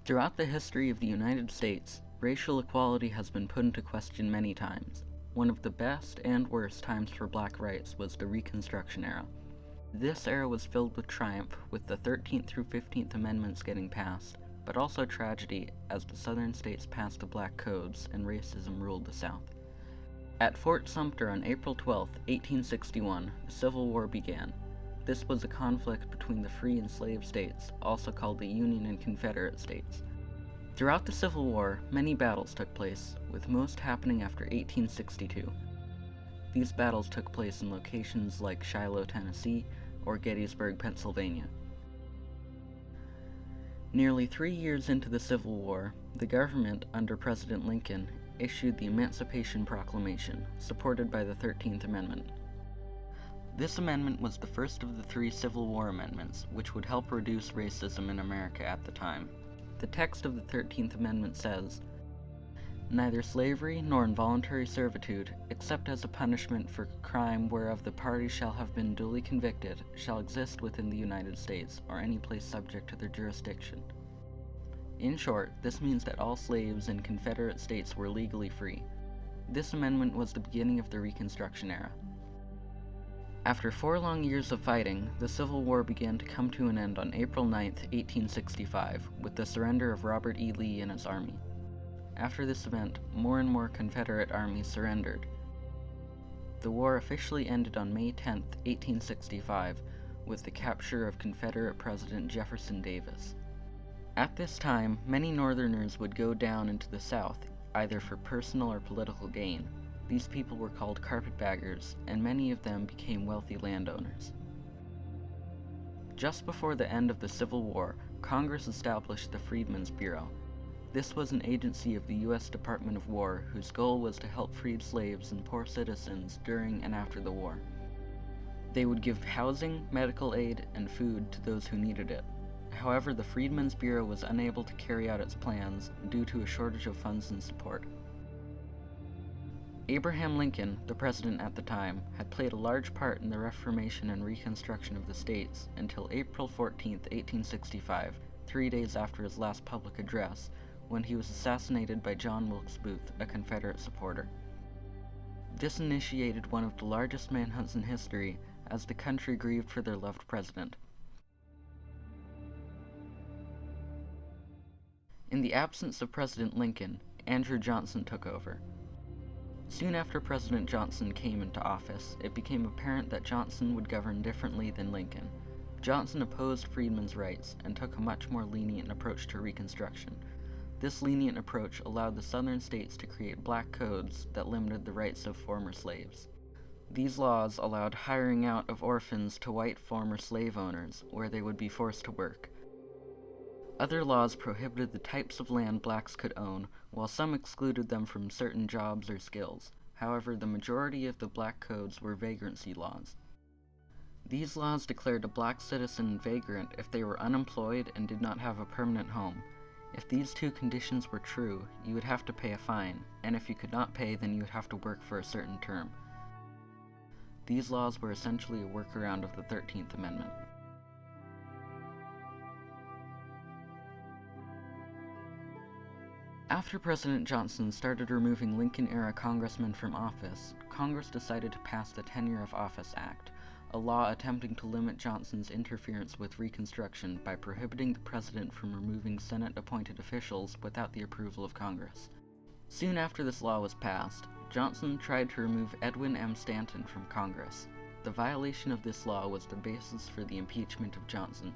Throughout the history of the United States, racial equality has been put into question many times. One of the best and worst times for black rights was the Reconstruction era. This era was filled with triumph, with the 13th through 15th Amendments getting passed, but also tragedy as the southern states passed the black codes and racism ruled the South. At Fort Sumter on April 12, 1861, the Civil War began. This was a conflict between the free and slave states, also called the Union and Confederate States. Throughout the Civil War, many battles took place, with most happening after 1862. These battles took place in locations like Shiloh, Tennessee, or Gettysburg, Pennsylvania. Nearly 3 years into the Civil War, the government, under President Lincoln, issued the Emancipation Proclamation, supported by the 13th Amendment. This amendment was the first of the 3 Civil War amendments, which would help reduce racism in America at the time. The text of the 13th Amendment says, "Neither slavery nor involuntary servitude, except as a punishment for crime whereof the parties shall have been duly convicted, shall exist within the United States, or any place subject to their jurisdiction." In short, this means that all slaves in Confederate states were legally free. This amendment was the beginning of the Reconstruction era. After 4 long years of fighting, the Civil War began to come to an end on April 9, 1865, with the surrender of Robert E. Lee and his army. After this event, more and more Confederate armies surrendered. The war officially ended on May 10, 1865, with the capture of Confederate President Jefferson Davis. At this time, many Northerners would go down into the South, either for personal or political gain. These people were called carpetbaggers, and many of them became wealthy landowners. Just before the end of the Civil War, Congress established the Freedmen's Bureau. This was an agency of the U.S. Department of War whose goal was to help freed slaves and poor citizens during and after the war. They would give housing, medical aid, and food to those who needed it. However, the Freedmen's Bureau was unable to carry out its plans due to a shortage of funds and support. Abraham Lincoln, the president at the time, had played a large part in the reformation and reconstruction of the states until April 14, 1865, 3 days after his last public address, when he was assassinated by John Wilkes Booth, a Confederate supporter. This initiated one of the largest manhunts in history, as the country grieved for their loved president. In the absence of President Lincoln, Andrew Johnson took over. Soon after President Johnson came into office, it became apparent that Johnson would govern differently than Lincoln. Johnson opposed freedmen's rights and took a much more lenient approach to Reconstruction. This lenient approach allowed the southern states to create black codes that limited the rights of former slaves. These laws allowed hiring out of orphans to white former slave owners, where they would be forced to work. Other laws prohibited the types of land blacks could own, while some excluded them from certain jobs or skills. However, the majority of the black codes were vagrancy laws. These laws declared a black citizen vagrant if they were unemployed and did not have a permanent home. If these 2 conditions were true, you would have to pay a fine, and if you could not pay, then you would have to work for a certain term. These laws were essentially a workaround of the 13th Amendment. After President Johnson started removing Lincoln-era congressmen from office, Congress decided to pass the Tenure of Office Act, a law attempting to limit Johnson's interference with Reconstruction by prohibiting the president from removing Senate-appointed officials without the approval of Congress. Soon after this law was passed, Johnson tried to remove Edwin M. Stanton from Congress. The violation of this law was the basis for the impeachment of Johnson.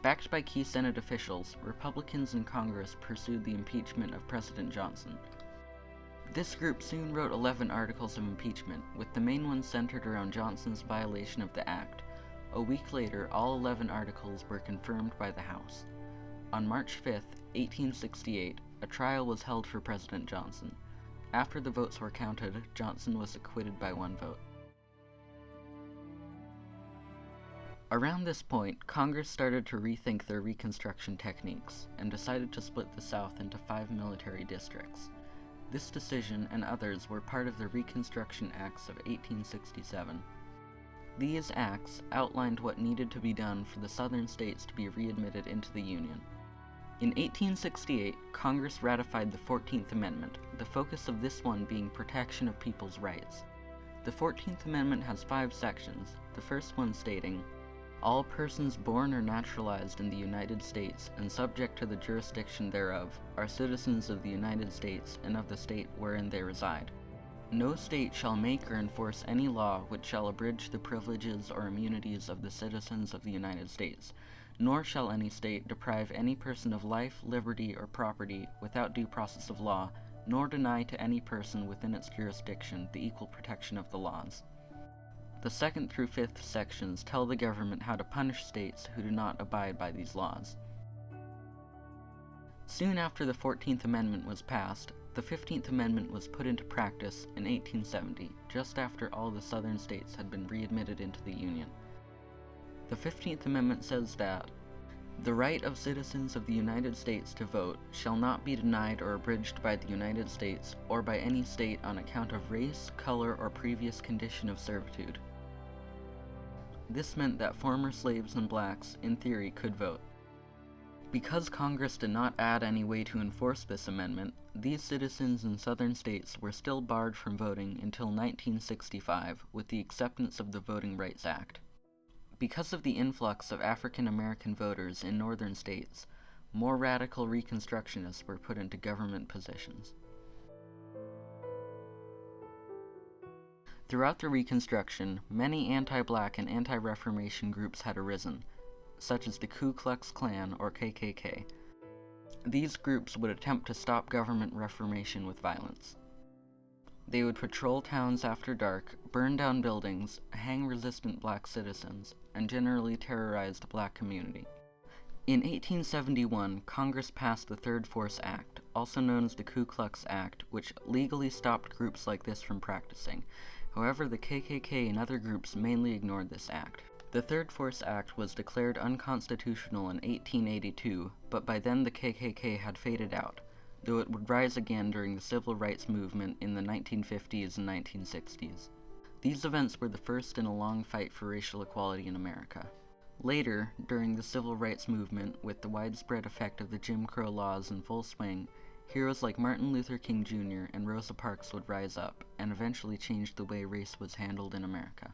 Backed by key Senate officials, Republicans in Congress pursued the impeachment of President Johnson. This group soon wrote 11 articles of impeachment, with the main ones centered around Johnson's violation of the act. A week later, all 11 articles were confirmed by the House. On March 5, 1868, a trial was held for President Johnson. After the votes were counted, Johnson was acquitted by 1 vote. Around this point, Congress started to rethink their Reconstruction techniques, and decided to split the South into 5 military districts. This decision and others were part of the Reconstruction Acts of 1867. These acts outlined what needed to be done for the Southern states to be readmitted into the Union. In 1868, Congress ratified the 14th Amendment, the focus of this one being protection of people's rights. The 14th Amendment has 5 sections, the first one stating, "All persons born or naturalized in the United States and subject to the jurisdiction thereof are citizens of the United States and of the state wherein they reside. No state shall make or enforce any law which shall abridge the privileges or immunities of the citizens of the United States, nor shall any state deprive any person of life, liberty, or property without due process of law, nor deny to any person within its jurisdiction the equal protection of the laws." The 2nd through 5th sections tell the government how to punish states who do not abide by these laws. Soon after the 14th Amendment was passed, the 15th Amendment was put into practice in 1870, just after all the Southern states had been readmitted into the Union. The 15th Amendment says that the right of citizens of the United States to vote shall not be denied or abridged by the United States or by any state on account of race, color, or previous condition of servitude. This meant that former slaves and blacks, in theory, could vote. Because Congress did not add any way to enforce this amendment, these citizens in southern states were still barred from voting until 1965, with the acceptance of the Voting Rights Act. Because of the influx of African American voters in northern states, more radical Reconstructionists were put into government positions. Throughout the Reconstruction, many anti-black and anti-Reformation groups had arisen, such as the Ku Klux Klan or KKK. These groups would attempt to stop government reformation with violence. They would patrol towns after dark, burn down buildings, hang resistant black citizens, and generally terrorize the black community. In 1871, Congress passed the Third Force Act, also known as the Ku Klux Act, which legally stopped groups like this from practicing. However, the KKK and other groups mainly ignored this act. The Third Force Act was declared unconstitutional in 1882, but by then the KKK had faded out, though it would rise again during the civil rights movement in the 1950s and 1960s. These events were the first in a long fight for racial equality in America. Later, during the civil rights movement, with the widespread effect of the Jim Crow laws in full swing, heroes like Martin Luther King Jr. and Rosa Parks would rise up, and eventually change the way race was handled in America.